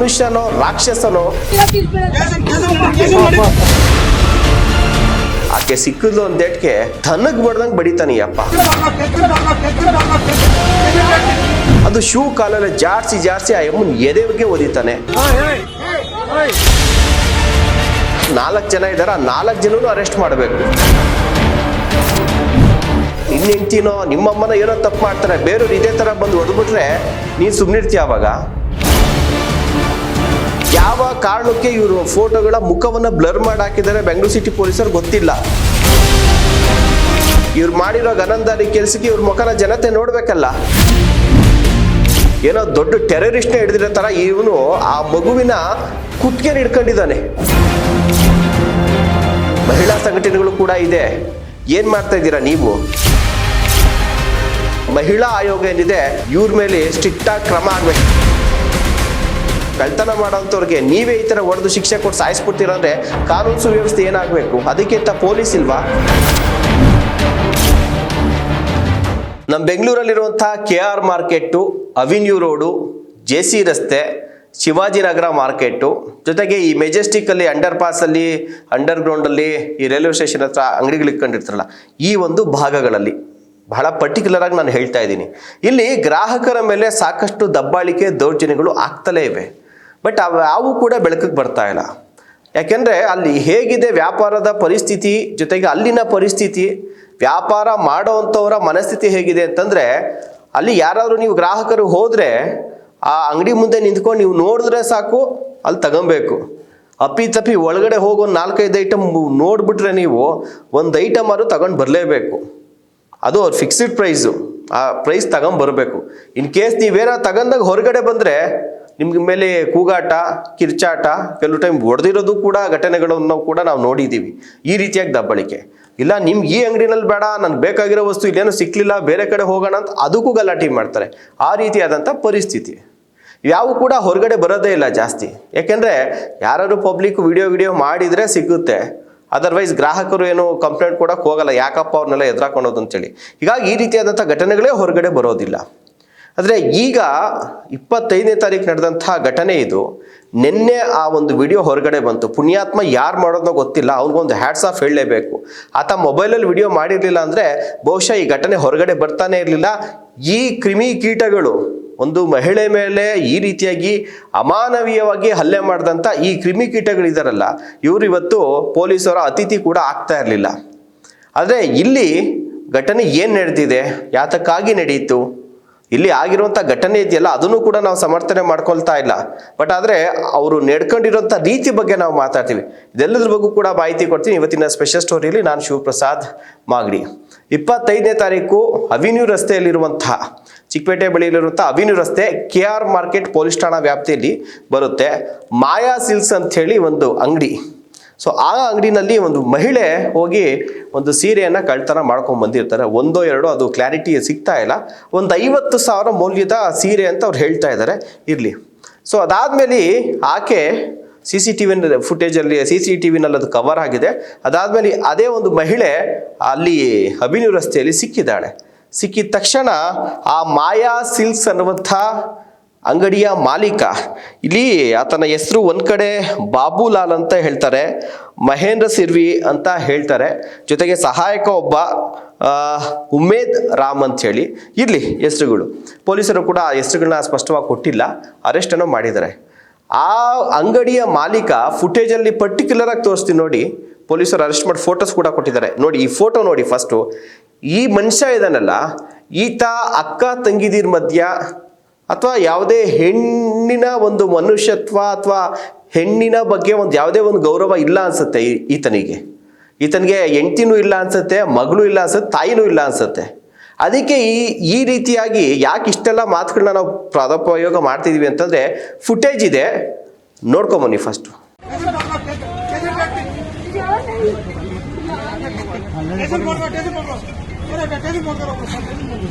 ಮನುಷ್ಯನೋ ರಾಕ್ಷಸನೋ? ಆಕೆ ಸಿಕ್ಕಿದ್ಲು ಒಂದೇಟ್ಗೆ ತನಗ್ ಬಡ್ದಂಗ್ ಬಡಿತಾನೀಯಪ್ಪ. ಅದು ಶೂ ಕಾಲಲ್ಲಿ ಜಾಡ್ಸಿ ಆ ಎಮ್ಮನ್ ಎದೆಗೆ ಒದಿತಾನೆ. 4 ಜನ ಇದ್ದಾರೆ, ಆ 4 ಜನನು ಅರೆಸ್ಟ್ ಮಾಡಬೇಕು. ನಿನ್ನ ಹೆಂಡ್ತಿನೋ ನಿಮ್ಮಮ್ಮನ ಏನೋ ತಪ್ಪು ಮಾಡ್ತಾರೆ, ಬೇರೆಯವ್ರು ಇದೇ ತರ ಬಂದು ಹೊಡೆದ್ಬಿಟ್ರೆ ನೀನ್ ಸುಮ್ಮನಿರ್ತೀಯ? ಅವಾಗ ಯಾವ ಕಾರಣಕ್ಕೆ ಇವರು ಫೋಟೋಗಳ ಮುಖವನ್ನ ಬ್ಲರ್ ಮಾಡಿ ಹಾಕಿದ್ದಾರೆ ಬೆಂಗಳೂರು ಸಿಟಿ ಪೊಲೀಸರು ಗೊತ್ತಿಲ್ಲ. ಇವ್ರು ಮಾಡಿರೋ ಗನಂದಾರಿ ಕೆಲಸಕ್ಕೆ ಇವ್ರ ಮುಖನ ಜನತೆ ನೋಡ್ಬೇಕಲ್ಲ. ಏನೋ ದೊಡ್ಡ ಟೆರರಿಸ್ಟ್ ಹಿಡಿದಿರೋ ತರ ಇವನು ಆ ಮಗುವಿನ ಕುತ್ತಿಗೆ ಹಿಡ್ಕೊಂಡಿದ್ದಾನೆ. ಮಹಿಳಾ ಸಂಘಟನೆಗಳು ಕೂಡ ಇದೆ. ಏನ್ ಮಾಡ್ತಾ ಇದ್ದೀರಾ ನೀವು? ಮಹಿಳಾ ಆಯೋಗ ಏನಿದೆ ಇವ್ರ ಮೇಲೆ ಸ್ಟ್ರಿಕ್ಟ್ ಆಗಿ ಕ್ರಮ ಆಗ್ಬೇಕು. ಕಳ್ತನ ಮಾಡೋಂಥವ್ರಿಗೆ ನೀವೇ ಈ ತರ ಹೊಡೆದು ಶಿಕ್ಷೆ ಕೊಟ್ಟು ಸಾಯಿಸ್ಬಿಡ್ತೀರಂದ್ರೆ ಕಾನೂನು ಸುವ್ಯವಸ್ಥೆ ಏನಾಗಬೇಕು? ಅದಕ್ಕಿಂತ ಪೊಲೀಸ್ ಇಲ್ವಾ? ನಮ್ಮ ಬೆಂಗಳೂರಲ್ಲಿರುವಂತಹ KR market, avenue road, JC ರಸ್ತೆ, ಶಿವಾಜಿನಗರ ಮಾರ್ಕೆಟು, ಜೊತೆಗೆ ಈ ಮೆಜೆಸ್ಟಿಕ್ ಅಲ್ಲಿ ಅಂಡರ್ ಪಾಸ್ ಅಲ್ಲಿ, ಅಂಡರ್ ಗ್ರೌಂಡ್ ಅಲ್ಲಿ, ಈ ರೈಲ್ವೆ ಸ್ಟೇಷನ್ ಹತ್ರ ಅಂಗಡಿಗಳು ಇಟ್ಕೊಂಡಿರ್ತಾರಲ್ಲ, ಈ ಒಂದು ಭಾಗಗಳಲ್ಲಿ ಬಹಳ ಪರ್ಟಿಕ್ಯುಲರ್ ಆಗಿ ನಾನು ಹೇಳ್ತಾ ಇದ್ದೀನಿ. ಇಲ್ಲಿ ಗ್ರಾಹಕರ ಮೇಲೆ ಸಾಕಷ್ಟು ದಬ್ಬಾಳಿಕೆ ದೌರ್ಜನ್ಯಗಳು ಆಗ್ತಲೇ ಇವೆ. ಬಟ್ ಅವು ಕೂಡ ಬೆಳಕಿಗೆ ಬರ್ತಾ ಇಲ್ಲ. ಯಾಕೆಂದ್ರೆ ಅಲ್ಲಿ ಹೇಗಿದೆ ವ್ಯಾಪಾರದ ಪರಿಸ್ಥಿತಿ, ಜೊತೆಗೆ ಅಲ್ಲಿನ ಪರಿಸ್ಥಿತಿ, ವ್ಯಾಪಾರ ಮಾಡೋವಂಥವರ ಮನಸ್ಥಿತಿ ಹೇಗಿದೆ ಅಂತಂದ್ರೆ, ಅಲ್ಲಿ ಯಾರಾದರೂ ನೀವು ಗ್ರಾಹಕರು ಹೋದ್ರೆ ಆ ಅಂಗಡಿ ಮುಂದೆ ನಿಂತ್ಕೊಂಡು ನೀವು ನೋಡಿದ್ರೆ ಸಾಕು, ಅಲ್ಲಿ ತಗೊಬೇಕು. ಅಪ್ಪಿತಪ್ಪಿ ಒಳಗಡೆ ಹೋಗೋ 4-5 ಐಟಮ್ ನೋಡ್ಬಿಟ್ರೆ ನೀವು ಒಂದು ಐಟಮ್ ಆದ್ರೂ ತಗೊಂಡು ಬರಲೇಬೇಕು. ಅದು ಅವ್ರ ಫಿಕ್ಸ್ಡ್ ಪ್ರೈಸು, ಆ ಪ್ರೈಸ್ ತಗೊಂಬರ್ಬೇಕು. ಇನ್ ಕೇಸ್ ನೀವೇನೋ ತಗೊಂಡಾಗ ಹೊರಗಡೆ ಬಂದರೆ ನಿಮ್ಗೆ ಮೇಲೆ ಕೂಗಾಟ, ಕಿರ್ಚಾಟ, ಕೆಲವು ಟೈಮ್ ಹೊಡೆದಿರೋದು ಕೂಡ ಘಟನೆಗಳನ್ನು ಕೂಡ ನಾವು ನೋಡಿದ್ದೀವಿ. ಈ ರೀತಿಯಾಗಿ ದಬ್ಬಳಿಕೆ. ಇಲ್ಲ ನಿಮ್ಗೆ ಈ ಅಂಗಡಿನಲ್ಲಿ ಬೇಡ, ನನಗೆ ಬೇಕಾಗಿರೋ ವಸ್ತು ಇಲ್ಲೇನೋ ಸಿಕ್ಕಲಿಲ್ಲ, ಬೇರೆ ಕಡೆ ಹೋಗೋಣ ಅಂತ ಅದಕ್ಕೂ ಗಲಾಟೆ ಮಾಡ್ತಾರೆ. ಆ ರೀತಿಯಾದಂಥ ಪರಿಸ್ಥಿತಿ. ಯಾವ ಕೂಡ ಹೊರಗಡೆ ಬರೋದೇ ಇಲ್ಲ ಜಾಸ್ತಿ. ಯಾಕೆಂದರೆ ಯಾರಾದ್ರು ಪಬ್ಲಿಕ್ ವಿಡಿಯೋ ಮಾಡಿದರೆ ಸಿಗುತ್ತೆ. ಅದರ್ವೈಸ್ ಗ್ರಾಹಕರು ಏನು ಕಂಪ್ಲೇಂಟ್ ಕೊಡೋಕೆ ಹೋಗಲ್ಲ, ಯಾಕಪ್ಪ ಅವ್ರನ್ನೆಲ್ಲ ಎದುರಾಕೊಳ್ಳೋದು ಅಂತೇಳಿ. ಹೀಗಾಗಿ ಈ ರೀತಿಯಾದಂಥ ಘಟನೆಗಳೇ ಹೊರಗಡೆ ಬರೋದಿಲ್ಲ. ಆದರೆ ಈಗ 25ನೇ ತಾರೀಕು ನಡೆದಂತಹ ಘಟನೆ ಇದು. ನಿನ್ನೆ ಆ ಒಂದು ವಿಡಿಯೋ ಹೊರಗಡೆ ಬಂತು. ಪುಣ್ಯಾತ್ಮ ಯಾರು ಮಾಡೋದನ್ನ ಗೊತ್ತಿಲ್ಲ, ಅವ್ನಿಗೊಂದು ಹ್ಯಾಟ್ಸ್ ಆಫ್ ಹೇಳಲೇಬೇಕು. ಆತ ಮೊಬೈಲಲ್ಲಿ ವಿಡಿಯೋ ಮಾಡಿರಲಿಲ್ಲ ಅಂದರೆ ಬಹುಶಃ ಈ ಘಟನೆ ಹೊರಗಡೆ ಬರ್ತಾನೆ ಇರಲಿಲ್ಲ. ಈ ಕ್ರಿಮಿ ಕೀಟಗಳು ಒಂದು ಮಹಿಳೆ ಮೇಲೆ ಈ ರೀತಿಯಾಗಿ ಅಮಾನವೀಯವಾಗಿ ಹಲ್ಲೆ ಮಾಡಿದಂಥ ಈ ಕ್ರಿಮಿಕೀಟಗಳಿದಾರಲ್ಲ, ಇವರು ಇವತ್ತು ಪೊಲೀಸರ ಅತಿಥಿ ಕೂಡ ಆಗ್ತಾ ಇರಲಿಲ್ಲ. ಆದರೆ ಇಲ್ಲಿ ಘಟನೆ ಏನು ನಡೆದಿದೆ, ಯಾತಕ್ಕಾಗಿ ನಡೆಯಿತು, ಇಲ್ಲಿ ಆಗಿರುವಂಥ ಘಟನೆ ಇದೆಯಲ್ಲ ಅದನ್ನು ಕೂಡ ನಾವು ಸಮರ್ಥನೆ ಮಾಡ್ಕೊಳ್ತಾ ಇಲ್ಲ. ಬಟ್ ಆದರೆ ಅವರು ನಡ್ಕೊಂಡಿರೋಂಥ ರೀತಿ ಬಗ್ಗೆ ನಾವು ಮಾತಾಡ್ತೀವಿ. ಇದೆಲ್ಲದ್ರ ಬಗ್ಗೆ ಕೂಡ ಮಾಹಿತಿ ಕೊಡ್ತೀನಿ ಇವತ್ತಿನ ಸ್ಪೆಷಲ್ ಸ್ಟೋರಿಯಲ್ಲಿ. ನಾನು ಶಿವಪ್ರಸಾದ್ ಮಾಗಡಿ. 25ನೇ ತಾರೀಕು ಅವಿನ್ಯೂ ರಸ್ತೆಯಲ್ಲಿರುವಂತಹ, ಚಿಕ್ಕಪೇಟೆ ಬಳಿಯಲ್ಲಿರುವಂಥ ಅವಿನ್ಯೂ ರಸ್ತೆ KR ಮಾರ್ಕೆಟ್ ಪೊಲೀಸ್ ಠಾಣಾ ವ್ಯಾಪ್ತಿಯಲ್ಲಿ ಬರುತ್ತೆ. ಮಾಯಾ ಸಿಲ್ಕ್ಸ್ ಅಂತ ಹೇಳಿ ಒಂದು ಅಂಗಡಿ. ಸೊ ಆ ಅಂಗಡಿನಲ್ಲಿ ಒಂದು ಮಹಿಳೆ ಹೋಗಿ ಒಂದು ಸೀರೆಯನ್ನು ಕಳ್ತನ ಮಾಡ್ಕೊಂಡು ಬಂದಿರ್ತಾರೆ. 1-2 ಅದು ಕ್ಲಾರಿಟಿ ಸಿಗ್ತಾ ಇಲ್ಲ. ಒಂದು 50,000 ಮೌಲ್ಯದ ಸೀರೆ ಅಂತ ಅವ್ರು ಹೇಳ್ತಾ ಇದ್ದಾರೆ. ಇರಲಿ. ಸೊ ಅದಾದಮೇಲೆ ಆಕೆ CCTV ಫುಟೇಜಲ್ಲಿ CCTVನಲ್ಲಿ ಅದು ಕವರ್ ಆಗಿದೆ. ಅದಾದಮೇಲೆ ಅದೇ ಒಂದು ಮಹಿಳೆ ಅಲ್ಲಿ ಅವಿನ್ಯೂ ರಸ್ತೆಯಲ್ಲಿ ಸಿಕ್ಕಿದ್ದಾಳೆ. ಸಿಕ್ಕಿದ ತಕ್ಷಣ ಆ ಮಾಯಾ ಸಿಲ್ಕ್ಸ್ ಅನ್ನುವಂಥ ಅಂಗಡಿಯ ಮಾಲೀಕ, ಇಲ್ಲಿ ಆತನ ಹೆಸರು ಒಂದು ಕಡೆ ಬಾಬುಲಾಲ್ ಅಂತ ಹೇಳ್ತಾರೆ, ಮಹೇಂದ್ರ ಸಿರ್ವಿ ಅಂತ ಹೇಳ್ತಾರೆ, ಜೊತೆಗೆ ಸಹಾಯಕ ಒಬ್ಬ ಉಮೇದ್ ರಾಮ್ ಅಂತ ಹೇಳಿ ಇರಲಿ ಹೆಸರುಗಳು. ಪೊಲೀಸರು ಕೂಡ ಆ ಹೆಸರುಗಳನ್ನ ಸ್ಪಷ್ಟವಾಗಿ ಕೊಟ್ಟಿಲ್ಲ, ಅರೆಸ್ಟನ್ನು ಮಾಡಿದ್ದಾರೆ. ಆ ಅಂಗಡಿಯ ಮಾಲೀಕ ಫುಟೇಜಲ್ಲಿ ಪರ್ಟಿಕ್ಯುಲರ್ ಆಗಿ ತೋರಿಸ್ತೀನಿ ನೋಡಿ. ಪೊಲೀಸರು ಅರೆಸ್ಟ್ ಮಾಡಿ ಫೋಟೋಸ್ ಕೂಡ ಕೊಟ್ಟಿದ್ದಾರೆ ನೋಡಿ. ಈ ಫೋಟೋ ನೋಡಿ ಫಸ್ಟು. ಈ ಮನುಷ್ಯ ಇದನ್ನಲ್ಲ, ಈತ ಅಕ್ಕ ತಂಗಿದಿರ ಮಧ್ಯ ಅಥವಾ ಯಾವುದೇ ಹೆಣ್ಣಿನ ಒಂದು ಮನುಷ್ಯತ್ವ ಅಥವಾ ಹೆಣ್ಣಿನ ಬಗ್ಗೆ ಒಂದು ಯಾವುದೇ ಒಂದು ಗೌರವ ಇಲ್ಲ ಅನ್ಸುತ್ತೆ ಈತನಿಗೆ ಹೆಂಡ್ತಿನೂ ಇಲ್ಲ ಅನ್ಸುತ್ತೆ, ಮಗಳು ಇಲ್ಲ ಅನ್ಸುತ್ತೆ, ತಾಯಿನೂ ಇಲ್ಲ ಅನ್ಸುತ್ತೆ. ಅದಕ್ಕೆ ಈ ರೀತಿಯಾಗಿ ಯಾಕೆ ಇಷ್ಟೆಲ್ಲ ಮಾತುಗಳನ್ನ ನಾವು ಪದಪ್ರಯೋಗ ಮಾಡ್ತಿದೀವಿ ಅಂತಂದ್ರೆ ಫುಟೇಜ್ ಇದೆ, ನೋಡ್ಕೊಂಬನ್ನಿ ಫಸ್ಟು.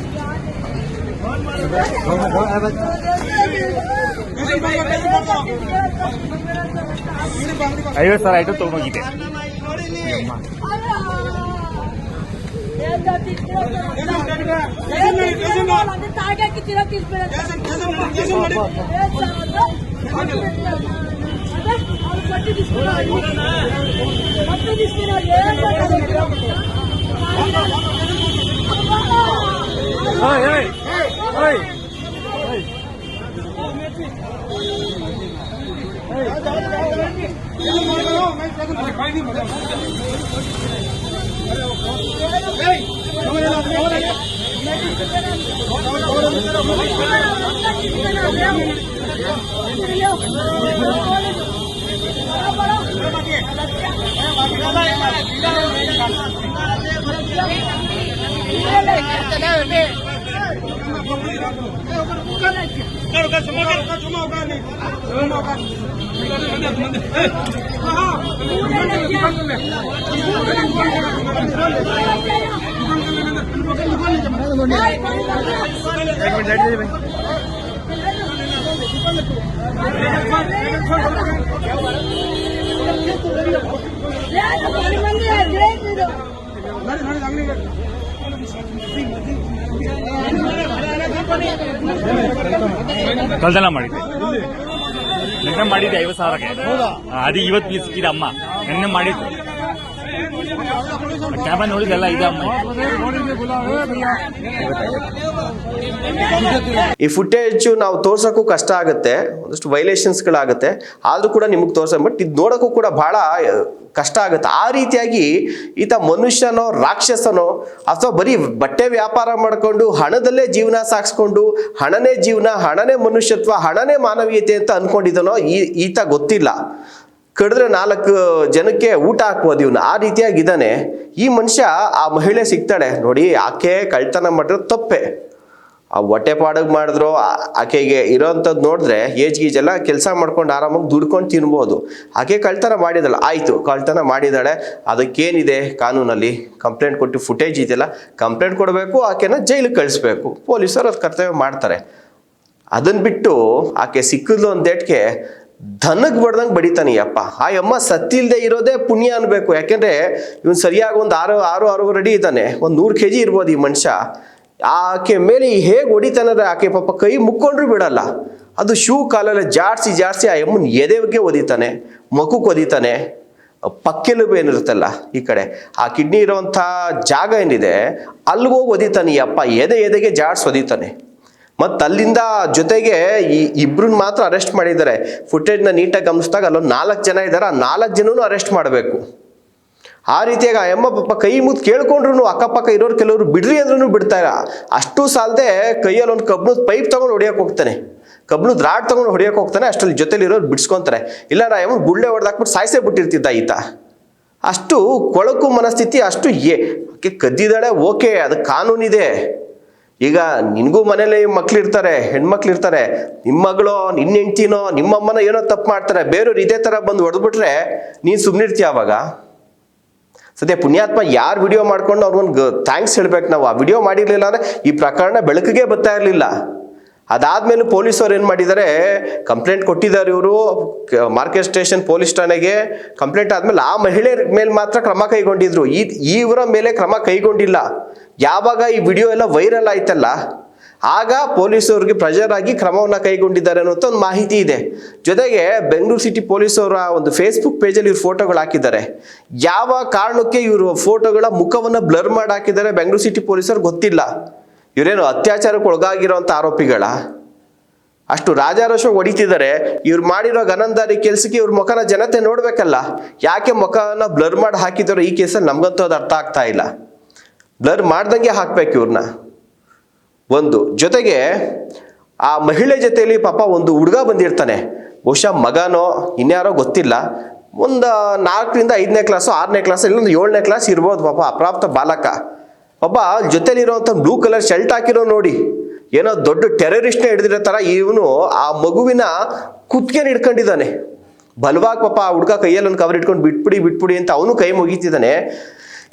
ಐವತ್ತು ಸಾವಿರ ಆಯ್ತು ತೊಗೊಂಡೋಗಿದ್ದೆ. ಕಳ್ದನ ಮಾಡಿದ್ದೆ ನೆನ್ನೆ ಮಾಡಿದ್ದೆ 50,000ಕ್ಕೆ. ಅದು ಇವತ್ತು ಸಿಕ್ಕಿದ ಅಮ್ಮ ನೆನ್ನೆ ಮಾಡಿದ್ದು ಕ್ಯಾಬ ನೋಡಿದೆಲ್ಲ ಇದೆ ಅಮ್ಮ. ಈ ಫುಟೇಜ್ ನಾವು ತೋರ್ಸೋಕ್ಕೂ ಕಷ್ಟ ಆಗುತ್ತೆ, ಒಂದಷ್ಟು ವೈಲೇಷನ್ಸ್ಗಳಾಗುತ್ತೆ, ಆದರೂ ಕೂಡ ನಿಮಗೆ ತೋರ್ಸ ಬಟ್ ಇದು ನೋಡೋಕ್ಕೂ ಕೂಡ ಬಹಳ ಕಷ್ಟ ಆಗುತ್ತೆ. ಆ ರೀತಿಯಾಗಿ ಈತ ಮನುಷ್ಯನೋ ರಾಕ್ಷಸನೋ ಅಥವಾ ಬರೀ ಬಟ್ಟೆ ವ್ಯಾಪಾರ ಮಾಡಿಕೊಂಡು ಹಣದಲ್ಲೇ ಜೀವನ ಸಾಗಿಸ್ಕೊಂಡು ಹಣನೇ ಜೀವನ, ಹಣನೇ ಮನುಷ್ಯತ್ವ, ಹಣನೇ ಮಾನವೀಯತೆ ಅಂತ ಅನ್ಕೊಂಡಿದ್ದಾನೋ ಈತ ಗೊತ್ತಿಲ್ಲ. ಕಡಿದ್ರೆ 4 ಜನಕ್ಕೆ ಊಟ ಹಾಕ್ಬೋದು ಇವನು, ಆ ರೀತಿಯಾಗಿದ್ದಾನೆ ಈ ಮನುಷ್ಯ. ಆ ಮಹಿಳೆ ಸಿಗ್ತಾಳೆ ನೋಡಿ, ಆಕೆ ಕಳ್ತನ ಮಾಡಿರೋ ತಪ್ಪೆ, ಆ ಹೊಟ್ಟೆಪಾಡಿಗೆ ಮಾಡಿದ್ರು. ಆಕೆಗೆ ಇರೋಂಥದ್ದು ನೋಡಿದ್ರೆ ಏಜ್ ಗೀಜೆಲ್ಲ ಕೆಲಸ ಮಾಡ್ಕೊಂಡು ಆರಾಮಾಗಿ ದುಡ್ಕೊಂಡು ತಿನ್ಬೋದು. ಆಕೆ ಕಳ್ತನ ಮಾಡಿದಲ್ಲ, ಆಯಿತು ಕಳ್ತನ ಮಾಡಿದಾಳೆ, ಅದಕ್ಕೇನಿದೆ ಕಾನೂನಲ್ಲಿ ಕಂಪ್ಲೇಂಟ್ ಕೊಟ್ಟು ಫುಟೇಜ್ ಇದೆಯಲ್ಲ ಕಂಪ್ಲೇಂಟ್ ಕೊಡಬೇಕು, ಆಕೆನ ಜೈಲಿಗೆ ಕಳಿಸ್ಬೇಕು, ಪೊಲೀಸರು ಅದು ಕರ್ತವ್ಯ ಮಾಡ್ತಾರೆ. ಅದನ್ನು ಬಿಟ್ಟು ಆಕೆ ಸಿಕ್ಕಿದ್ಲು ಅಂದೇಟ್ಗೆ ದನಕ್ಕೆ ಬಡ್ದಂಗೆ ಬಡಿತಾನೆ ಅಪ್ಪ. ಆ ಅಮ್ಮ ಸತ್ತಿಲ್ದೆ ಇರೋದೇ ಪುಣ್ಯ ಅನ್ಬೇಕು, ಯಾಕೆಂದ್ರೆ ಇವನು ಸರಿಯಾಗಿ ಒಂದು 6 ಅಡಿ ಇದ್ದಾನೆ, ಒಂದು 100 kg ಇರ್ಬೋದು ಈ ಮನುಷ್ಯ. ಆಕೆ ಮೇಲೆ ಹೇಗೆ ಹೊಡಿತಾನಂದ್ರೆ ಆಕೆ ಪಾಪ ಕೈ ಮುಕ್ಕೊಂಡ್ರು ಬಿಡಲ್ಲ, ಅದು ಶೂ ಕಾಲೆಲ್ಲ ಜಾಡ್ಸಿ ಆ ಅಮ್ಮನ ಎದೆಗೆ ಒದಿತಾನೆ, ಮಖಕ್ಕೆ ಒದಿತಾನೆ, ಪಕ್ಕೆಲುಬು ಏನಿರುತ್ತಲ್ಲ ಈ ಕಡೆ ಆ ಕಿಡ್ನಿ ಇರೋವಂಥ ಜಾಗ ಏನಿದೆ ಅಲ್ಲಿಗೋಗಿ ಒದಿತಾನೆ ಈ ಅಪ್ಪ, ಎದೆಗೆ ಜಾಡ್ಸಿ ಒದಿತಾನೆ. ಮತ್ತು ಅಲ್ಲಿಂದ ಜೊತೆಗೆ ಈ ಇಬ್ರನ್ನ ಮಾತ್ರ ಅರೆಸ್ಟ್ ಮಾಡಿದ್ದಾರೆ. ಫುಟೇಜ್ನ ನೀಟಾಗಿ ಗಮನಿಸಿದಾಗ ಅಲ್ಲೊಂದು 4 ಜನ ಇದ್ದಾರೆ, ಆ 4 ಜನನೂ ಅರೆಸ್ಟ್ ಮಾಡಬೇಕು. ಆ ರೀತಿಯಾಗಿ ಆ ಅಮ್ಮ ಪಾಪ ಕೈ ಮುದ್ದು ಕೇಳ್ಕೊಂಡ್ರು ಅಕ್ಕಪಕ್ಕ ಇರೋರು ಕೆಲವರು ಬಿಡ್ರಿ ಅಂದ್ರೂ ಬಿಡ್ತಾ ಇಲ್ಲ. ಅಷ್ಟು ಸಾಲದೆ ಕೈಯಲ್ಲಿ ಒಂದು ಕಬ್ಬಿಣದ ಪೈಪ್ ತೊಗೊಂಡು ಹೊಡಿಯೋಕೆ ಹೋಗ್ತಾನೆ, ಕಬ್ಬಿಣದ ರಾಡ್ ತೊಗೊಂಡು ಹೊಡಿಯೋಕೆ ಹೋಗ್ತಾನೆ. ಅಷ್ಟರಲ್ಲಿ ಜೊತೆಲಿ ಇರೋರು ಬಿಡಿಸ್ಕೊತಾರೆ, ಇಲ್ಲ ನಾ ಅಮ್ಮ ಗುಳ್ಳೆ ಹೊಡೆದಾಕ್ಬಿಟ್ಟು ಸಾಯಿಸೇ ಬಿಟ್ಟಿರ್ತಿದ್ದ ಈತ. ಅಷ್ಟು ಕೊಳಕು ಮನಸ್ಥಿತಿ, ಅಷ್ಟು ಆಕೆ ಕದ್ದಿದ್ದಾಳೆ, ಓಕೆ ಅದು ಕಾನೂನಿದೆ. ಈಗ ನಿನಗೂ ಮನೇಲಿ ಮಕ್ಳಿರ್ತಾರೆ, ಹೆಣ್ಮಕ್ಳಿರ್ತಾರೆ, ನಿಮ್ಮ ಮಗಳು ನಿನ್ನ ಹೆಂಡ್ತಿನೋ ನಿಮ್ಮಮ್ಮನ ಏನೋ ತಪ್ಪು ಮಾಡ್ತಾರೆ, ಬೇರೆಯವ್ರು ಇದೇ ಥರ ಬಂದು ಹೊಡೆದ್ಬಿಟ್ರೆ ನೀನು ಸುಮ್ಮನಿರ್ತೀಯ. ಆವಾಗ ಸದ್ಯ ಪುಣ್ಯಾತ್ಮ ಯಾರು ವಿಡಿಯೋ ಮಾಡ್ಕೊಂಡು ಅವ್ರಿಗೊಂದು ಥ್ಯಾಂಕ್ಸ್ ಹೇಳ್ಬೇಕು ನಾವು. ಆ ವಿಡಿಯೋ ಮಾಡಿರಲಿಲ್ಲ ಅಂದರೆ ಈ ಪ್ರಕರಣ ಬೆಳಕಿಗೆ ಬರ್ತಾ ಇರಲಿಲ್ಲ. ಅದಾದಮೇಲೆ ಪೊಲೀಸವ್ರು ಏನು ಮಾಡಿದ್ದಾರೆ, ಕಂಪ್ಲೇಂಟ್ ಕೊಟ್ಟಿದ್ದಾರೆ ಇವರು ಮಾರ್ಕೆಟ್ ಸ್ಟೇಷನ್ ಪೊಲೀಸ್ ಠಾಣೆಗೆ. ಕಂಪ್ಲೇಂಟ್ ಆದಮೇಲೆ ಆ ಮಹಿಳೆ ಮೇಲೆ ಮಾತ್ರ ಕ್ರಮ ಕೈಗೊಂಡಿದ್ರು, ಇವರ ಮೇಲೆ ಕ್ರಮ ಕೈಗೊಂಡಿಲ್ಲ. ಯಾವಾಗ ಈ ವಿಡಿಯೋ ಎಲ್ಲ ವೈರಲ್ ಆಯ್ತಲ್ಲ ಆಗ ಪೊಲೀಸವ್ರಿಗೆ ಪ್ರೆಷರ್ ಆಗಿ ಕ್ರಮವನ್ನು ಕೈಗೊಂಡಿದ್ದಾರೆ ಅನ್ನೋಂಥ ಒಂದು ಮಾಹಿತಿ ಇದೆ. ಜೊತೆಗೆ ಬೆಂಗಳೂರು ಸಿಟಿ ಪೊಲೀಸವರ ಒಂದು ಫೇಸ್ಬುಕ್ ಪೇಜಲ್ಲಿ ಇವ್ರು ಫೋಟೋಗಳು ಹಾಕಿದ್ದಾರೆ. ಯಾವ ಕಾರಣಕ್ಕೆ ಇವರು ಫೋಟೋಗಳ ಮುಖವನ್ನು ಬ್ಲರ್ ಮಾಡಿ ಹಾಕಿದ್ದಾರೆ ಬೆಂಗಳೂರು ಸಿಟಿ ಪೊಲೀಸರು ಗೊತ್ತಿಲ್ಲ. ಇವರೇನು ಅತ್ಯಾಚಾರಕ್ಕೆ ಒಳಗಾಗಿರೋಂಥ ಆರೋಪಿಗಳ ಅಷ್ಟು ರಾಜಾರೋಷ ಹೊಡಿತಿದ್ದಾರೆ. ಇವ್ರು ಮಾಡಿರೋ ಗನಂದಾರಿ ಕೆಲಸಕ್ಕೆ ಇವ್ರ ಮುಖನ ಜನತೆ ನೋಡ್ಬೇಕಲ್ಲ, ಯಾಕೆ ಮುಖನ ಬ್ಲರ್ ಮಾಡಿ ಹಾಕಿದಾರೋ ಈ ಕೇಸಲ್ಲಿ ನಮ್ಗಂತೂ ಅದು ಅರ್ಥ ಆಗ್ತಾ ಇಲ್ಲ. ಬ್ಲರ್ ಮಾಡ್ದಂಗೆ ಹಾಕ್ಬೇಕು ಇವ್ರನ್ನ. ಒಂದು ಜೊತೆಗೆ ಆ ಮಹಿಳೆ ಜೊತೆಯಲ್ಲಿ ಪಾಪ ಒಂದು ಹುಡುಗ ಬಂದಿರ್ತಾನೆ, ಬಹುಶಃ ಮಗನೋ ಇನ್ಯಾರೋ ಗೊತ್ತಿಲ್ಲ, ಒಂದು 4ರಿಂದ 5ನೇ ಕ್ಲಾಸು 6ನೇ ಕ್ಲಾಸ್ ಇಲ್ಲೊಂದು 7ನೇ ಕ್ಲಾಸ್ ಇರ್ಬೋದು ಪಾಪ, ಅಪ್ರಾಪ್ತ ಬಾಲಕ. ಪಾಪ ಜೊತೆಲಿರೋಂಥ ಬ್ಲೂ ಕಲರ್ ಶರ್ಟ್ ಹಾಕಿರೋ ನೋಡಿ, ಏನೋ ದೊಡ್ಡ ಟೆರರಿಸ್ಟ್ನೇ ಹಿಡಿದಿರೋ ಥರ ಇವನು ಆ ಮಗುವಿನ ಕುತ್ತಿಗೆನ ಹಿಡ್ಕೊಂಡಿದ್ದಾನೆ. ಬಲವಾಗಿ ಪಾಪ ಆ ಹುಡುಗ ಕೈಯಲ್ಲಿ ಒಂದು ಕವರ್ ಇಟ್ಕೊಂಡು ಬಿಟ್ಬಿಡಿ ಅಂತ ಅವನು ಕೈ ಮುಗಿತಿದ್ದಾನೆ.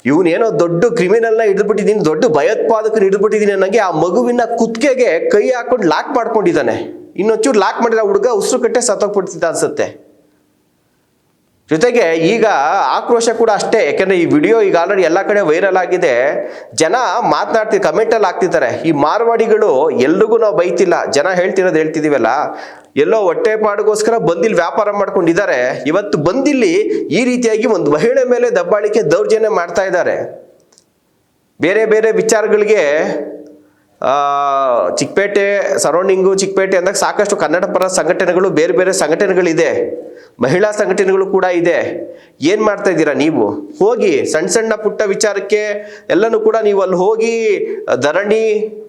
ಇವನೇನೋ ದೊಡ್ಡ ಕ್ರಿಮಿನಲ್ನ ಹಿಡಿದ್ಬಿಟ್ಟಿದ್ದೀನಿ, ದೊಡ್ಡ ಭಯೋತ್ಪಾದಕನ ಹಿಡಿದ್ಬಿಟ್ಟಿದ್ದೀನಿ ಅನ್ನಂಗೆ ಆ ಮಗುವಿನ ಕುತ್ತಿಗೆಗೆ ಕೈ ಹಾಕೊಂಡು ಲಾಕ್ ಮಾಡ್ಕೊಂಡಿದ್ದಾನೆ. ಇನ್ನೊಂಚೂರು ಲಾಕ್ ಮಾಡಿದ್ರೆ ಹುಡುಗ ಉಸಿರು ಕಟ್ಟೆ ಸತ್ತೋಗ್ಬಿಡ್ತಿದ್ದ ಅನ್ಸುತ್ತೆ. ಜೊತೆಗೆ ಈಗ ಆಕ್ರೋಶ ಕೂಡ ಅಷ್ಟೇ. ಯಾಕೆಂದ್ರೆ ಈ ವಿಡಿಯೋ ಈಗ ಆಲ್ರೆಡಿ ಎಲ್ಲ ಕಡೆ ವೈರಲ್ ಆಗಿದೆ. ಜನ ಮಾತನಾಡ್ತಿ ಕಮೆಂಟಲ್ಲಿ ಹಾಕ್ತಿದ್ದಾರೆ, ಈ ಮಾರ್ವಾಡಿಗಳು ಎಲ್ರಿಗೂ ನಾವು ಬೈತಿಲ್ಲ, ಜನ ಹೇಳ್ತಿದ್ದೀವಲ್ಲ, ಎಲ್ಲೋ ಹೊಟ್ಟೆ ಪಾಡಿಗೋಸ್ಕರ ಬಂದಿಲ್ಲಿ ವ್ಯಾಪಾರ ಮಾಡ್ಕೊಂಡಿದ್ದಾರೆ. ಇವತ್ತು ಬಂದಿಲ್ಲಿ ಈ ರೀತಿಯಾಗಿ ಒಂದು ಮಹಿಳೆ ಮೇಲೆ ದಬ್ಬಾಳಿಕೆ ದೌರ್ಜನ್ಯ ಮಾಡ್ತಾ ಇದ್ದಾರೆ. ಬೇರೆ ಬೇರೆ ವಿಚಾರಗಳಿಗೆ ಚಿಕ್ಕಪೇಟೆ ಸರೌಂಡಿಂಗು, ಚಿಕ್ಕಪೇಟೆ ಅಂದಾಗ ಸಾಕಷ್ಟು ಕನ್ನಡ ಪರ ಸಂಘಟನೆಗಳು, ಬೇರೆ ಬೇರೆ ಸಂಘಟನೆಗಳಿದೆ, ಮಹಿಳಾ ಸಂಘಟನೆಗಳು ಕೂಡ ಇದೆ. ಏನು ಮಾಡ್ತಾ ಇದ್ದೀರಾ ನೀವು? ಹೋಗಿ ಸಣ್ಣ ಸಣ್ಣ ಪುಟ್ಟ ವಿಚಾರಕ್ಕೆ ಎಲ್ಲನೂ ಕೂಡ ನೀವು ಅಲ್ಲಿ ಹೋಗಿ ಧರಣಿ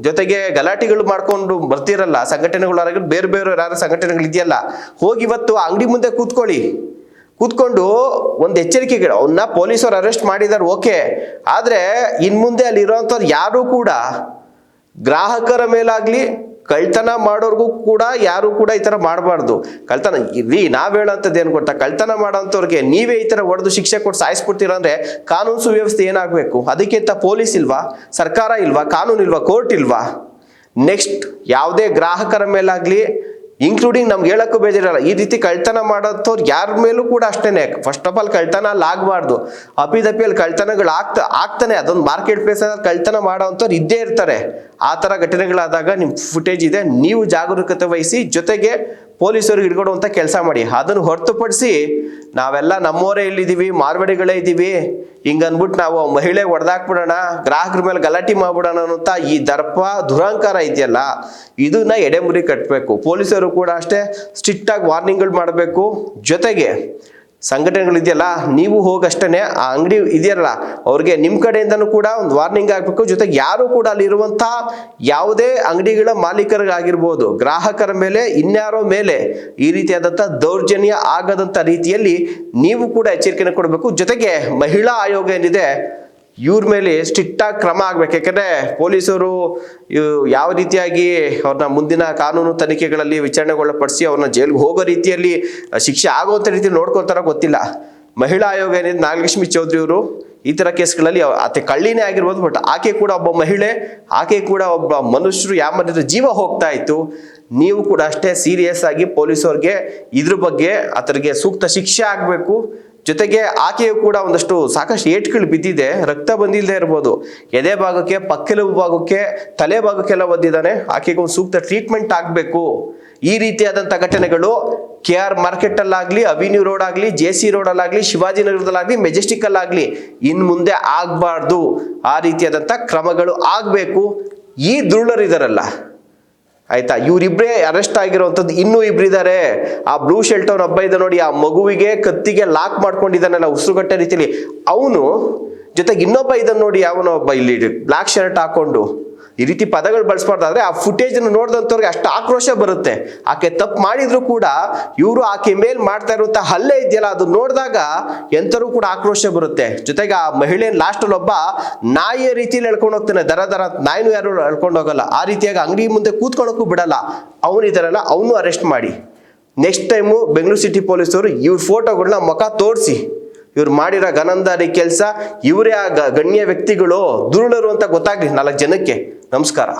ಜೊತೆಗೆ ಗಲಾಟೆಗಳು ಮಾಡ್ಕೊಂಡು ಬರ್ತಿರಲ್ಲ ಸಂಘಟನೆಗಳು, ಬೇರೆ ಬೇರೆ ಯಾರು ಸಂಘಟನೆಗಳು ಇದೆಯಲ್ಲ, ಹೋಗಿ ಇವತ್ತು ಅಂಗಡಿ ಮುಂದೆ ಕೂತ್ಕೊಂಡು ಒಂದು ಎಚ್ಚರಿಕೆಗಳು, ಅವನ್ನ ಪೊಲೀಸರು ಅರೆಸ್ಟ್ ಮಾಡಿದ್ದಾರೆ, ಓಕೆ. ಆದರೆ ಇನ್ಮುಂದೆ ಅಲ್ಲಿರೋಂಥವ್ರು ಯಾರೂ ಕೂಡ ಗ್ರಾಹಕರ ಮೇಲಾಗ್ಲಿ ಕಳ್ತನ ಮಾಡೋರ್ಗೂ ಕೂಡ ಯಾರು ಕೂಡ ಈ ಥರ ಮಾಡಬಾರ್ದು. ಕಳ್ತನ ನಾವ್ ಹೇಳೋಂಥದ್ದು ಏನು ಗೊತ್ತಾ, ಕಳ್ತನ ಮಾಡೋಂಥವ್ರಿಗೆ ನೀವೇ ಈ ಥರ ಹೊಡೆದು ಶಿಕ್ಷೆ ಕೊಟ್ಟು ಸಾಯಿಸ್ಬಿಡ್ತೀರ ಅಂದರೆ ಕಾನೂನು ಸುವ್ಯವಸ್ಥೆ ಏನಾಗಬೇಕು? ಅದಕ್ಕಿಂತ ಪೊಲೀಸ್ ಇಲ್ವಾ, ಸರ್ಕಾರ ಇಲ್ವಾ, ಕಾನೂನು ಇಲ್ವಾ, ಕೋರ್ಟ್ ಇಲ್ವಾ? ನೆಕ್ಸ್ಟ್ ಯಾವುದೇ ಗ್ರಾಹಕರ ಮೇಲಾಗ್ಲಿ, ಇನ್ಕ್ಲೂಡಿಂಗ್ ನಮ್ಗೆ ಹೇಳಕ್ಕೂ ಬೇಜಾರಲ್ಲ, ಈ ರೀತಿ ಕಳ್ತನ ಮಾಡೋಂಥವ್ರು ಯಾರ ಮೇಲೂ ಕೂಡ ಅಷ್ಟೇನೆ. ಫಸ್ಟ್ ಆಫ್ ಆಲ್ ಕಳ್ತನ ಅಲ್ಲಿ ಆಗಬಾರ್ದು. ಅಪಿದಪ್ಪಿಯಲ್ಲಿ ಕಳ್ತನಗಳು ಆಗ್ತಾನೆ. ಅದೊಂದು ಮಾರ್ಕೆಟ್ ಪ್ಲೇಸ್ ಕಳ್ತನ ಮಾಡೋವಂಥವ್ರು ಇದ್ದೇ ಇರ್ತಾರೆ. ಆ ಥರ ಘಟನೆಗಳಾದಾಗ ನಿಮ್ಮ ಫುಟೇಜ್ ಇದೆ, ನೀವು ಜಾಗರೂಕತೆ ವಹಿಸಿ, ಜೊತೆಗೆ ಪೊಲೀಸರಿಗೆ ಹಿಡ್ಕೊಡುವಂಥ ಕೆಲಸ ಮಾಡಿ. ಅದನ್ನು ಹೊರತುಪಡಿಸಿ ನಾವೆಲ್ಲ ನಮ್ಮವರೇ ಇಲ್ಲಿದ್ದೀವಿ, ಮಾರ್ವಾಡಿಗಳೇ ಇದ್ದೀವಿ, ಹಿಂಗನ್ಬಿಟ್ಟು ನಾವು ಮಹಿಳೆ ಹೊಡೆದಾಕ್ಬಿಡೋಣ, ಗ್ರಾಹಕರ ಮೇಲೆ ಗಲಾಟೆ ಮಾಡ್ಬಿಡೋಣ ಅನ್ನೋಂಥ ಈ ದರ್ಪ ದುರಹಂಕಾರ ಇದೆಯಲ್ಲ, ಇದನ್ನ ಎಡೆಮುರಿ ಕಟ್ಟಬೇಕು. ಪೊಲೀಸರು ಕೂಡ ಅಷ್ಟೇ ಸ್ಟ್ರಿಕ್ಟ್ ಆಗಿ ವಾರ್ನಿಂಗ್ಗಳು ಮಾಡಬೇಕು. ಜೊತೆಗೆ ಸಂಘಟನೆಗಳು ಇದೆಯಲ್ಲ, ನೀವು ಹೋಗಷ್ಟೇ ಆ ಅಂಗಡಿ ಇದೆಯಲ್ಲ ಅವ್ರಿಗೆ ನಿಮ್ಮ ಕಡೆಯಿಂದನೂ ಕೂಡ ಒಂದು ವಾರ್ನಿಂಗ್ ಆಗಬೇಕು. ಜೊತೆಗೆ ಯಾರು ಕೂಡ ಅಲ್ಲಿರುವಂಥ ಯಾವುದೇ ಅಂಗಡಿಗಳ ಮಾಲೀಕರಿಗಾಗಿರ್ಬೋದು, ಗ್ರಾಹಕರ ಮೇಲೆ, ಇನ್ಯಾರೋ ಮೇಲೆ ಈ ರೀತಿಯಾದಂಥ ದೌರ್ಜನ್ಯ ಆಗದಂಥ ರೀತಿಯಲ್ಲಿ ನೀವು ಕೂಡ ಎಚ್ಚರಿಕೆಯನ್ನು ಕೊಡಬೇಕು. ಜೊತೆಗೆ ಮಹಿಳಾ ಆಯೋಗ ಏನಿದೆ ಇವ್ರ ಮೇಲೆ ಸ್ಟ್ರಿಕ್ಟಾಗಿ ಕ್ರಮ ಆಗ್ಬೇಕು. ಯಾಕಂದರೆ ಪೊಲೀಸರು ಯಾವ ರೀತಿಯಾಗಿ ಅವ್ರನ್ನ ಮುಂದಿನ ಕಾನೂನು ತನಿಖೆಗಳಲ್ಲಿ ವಿಚಾರಣೆಗೊಳಪಡಿಸಿ ಅವ್ರನ್ನ ಜೈಲಿಗೆ ಹೋಗೋ ರೀತಿಯಲ್ಲಿ ಶಿಕ್ಷೆ ಆಗೋವಂಥ ರೀತಿಯಲ್ಲಿ ನೋಡ್ಕೊಳ್ತಾರೋ ಗೊತ್ತಿಲ್ಲ. ಮಹಿಳಾ ಆಯೋಗ ಏನಿದೆ, ನಾಗಲಕ್ಷ್ಮಿ ಚೌಧರಿ ಅವರು ಈ ಥರ ಕೇಸ್ಗಳಲ್ಲಿ ಅತ್ತೆ ಕಳ್ಳಿನೇ ಆಗಿರ್ಬೋದು, ಬಟ್ ಆಕೆ ಕೂಡ ಒಬ್ಬ ಮಹಿಳೆ, ಆಕೆ ಕೂಡ ಒಬ್ಬ ಮನುಷ್ಯರು, ಯಾವ ಮನುಷ್ಯರ ಜೀವ ಹೋಗ್ತಾ ಇತ್ತು. ನೀವು ಕೂಡ ಅಷ್ಟೇ ಸೀರಿಯಸ್ ಆಗಿ ಪೊಲೀಸವ್ರಿಗೆ ಇದ್ರ ಬಗ್ಗೆ ಆತರಿಗೆ ಸೂಕ್ತ ಶಿಕ್ಷೆ ಆಗಬೇಕು. ಜೊತೆಗೆ ಆಕೆಯು ಕೂಡ ಒಂದಷ್ಟು ಸಾಕಷ್ಟು ಏಟ್ಗಳು ಬಿದ್ದಿದೆ, ರಕ್ತ ಬಂದಿಲ್ಲದೆ ಇರ್ಬೋದು, ಎದೆ ಭಾಗಕ್ಕೆ, ಪಕ್ಕೆಲುಬು ಭಾಗಕ್ಕೆ, ತಲೆ ಭಾಗಕ್ಕೆಲ್ಲ ಒದ್ದಿದ್ದಾನೆ. ಆಕೆಗೆ ಒಂದು ಸೂಕ್ತ ಟ್ರೀಟ್ಮೆಂಟ್ ಆಗಬೇಕು. ಈ ರೀತಿಯಾದಂಥ ಘಟನೆಗಳು KR ಮಾರ್ಕೆಟಲ್ಲಾಗಲಿ, ಅವಿನ್ಯೂ ರೋಡ್ ಆಗಲಿ, JC ರೋಡಲ್ಲಾಗಲಿ, ಶಿವಾಜಿನಗರದಲ್ಲಾಗಲಿ, ಮೆಜೆಸ್ಟಿಕ್ಕಲ್ಲಾಗಲಿ ಇನ್ನು ಮುಂದೆ ಆಗಬಾರ್ದು. ಆ ರೀತಿಯಾದಂಥ ಕ್ರಮಗಳು ಆಗಬೇಕು. ಈ ದುರುಳರಿದಾರಲ್ಲ, ಆಯ್ತಾ, ಇವರಿಬ್ಬರೇ ಅರೆಸ್ಟ್ ಆಗಿರುವಂಥದ್ದು, ಇನ್ನೂ ಇಬ್ಬರಿದ್ದಾರೆ. ಆ ಬ್ಲೂ ಶರ್ಟ್ ಅವ್ನ ಹಬ್ಬ ಇದೆ ನೋಡಿ, ಆ ಮಗುವಿಗೆ ಕತ್ತಿಗೆ ಲಾಕ್ ಮಾಡ್ಕೊಂಡಿದ್ದಾನಲ್ಲ ಉಸಿರುಗಟ್ಟೆ ರೀತಿಯಲ್ಲಿ, ಅವನು ಜೊತೆಗೆ ಇನ್ನೊಬ್ಬ ಇದನ್ನು ನೋಡಿ, ಅವನ ಒಬ್ಬ ಇಲ್ಲಿ ಬ್ಲಾಕ್ ಶರ್ಟ್ ಹಾಕೊಂಡು ಈ ರೀತಿ ಪದಗಳು ಬಳಸಬಾರ್ದಾದ್ರೆ ಆ ಫುಟೇಜನ್ನು ನೋಡಿದಂಥವ್ರಿಗೆ ಅಷ್ಟು ಆಕ್ರೋಶ ಬರುತ್ತೆ. ಆಕೆ ತಪ್ಪು ಮಾಡಿದ್ರು ಕೂಡ ಇವರು ಆಕೆ ಮೇಲೆ ಮಾಡ್ತಾ ಇರುವಂಥ ಹಲ್ಲೆ ಇದೆಯಲ್ಲ, ಅದು ನೋಡಿದಾಗ ಎಂಥರೂ ಕೂಡ ಆಕ್ರೋಶ ಬರುತ್ತೆ. ಜೊತೆಗೆ ಆ ಮಹಿಳೆ ಲಾಸ್ಟಲ್ಲಿ ಒಬ್ಬ ನಾಯಿಯ ರೀತಿಯಲ್ಲಿ ಎಳ್ಕೊಂಡು ಹೋಗ್ತಾನೆ, ದರ ನಾಯಿನೂ ಯಾರು ಎಳ್ಕೊಂಡು ಹೋಗಲ್ಲ, ಆ ರೀತಿಯಾಗಿ ಅಂಗಡಿ ಮುಂದೆ ಕೂತ್ಕೊಳ್ಳೋಕ್ಕೂ ಬಿಡಲ್ಲ. ಅವನಿದ್ದಾರಲ್ಲ, ಅವನು ಅರೆಸ್ಟ್ ಮಾಡಿ. ನೆಕ್ಸ್ಟ್ ಟೈಮು ಬೆಂಗಳೂರು ಸಿಟಿ ಪೊಲೀಸರು ಇವ್ರ ಫೋಟೋಗಳನ್ನ ಮುಖ ತೋರಿಸಿ, ಇವ್ರು ಮಾಡಿರೋ ಗನಂದಾರಿ ಕೆಲಸ, ಇವರೇ ಆ ಗಣ್ಯ ವ್ಯಕ್ತಿಗಳು ದುರುಳರು ಅಂತ ಗೊತ್ತಾಗ್ಲಿ 4 ಜನಕ್ಕೆ. ನಮಸ್ಕಾರ.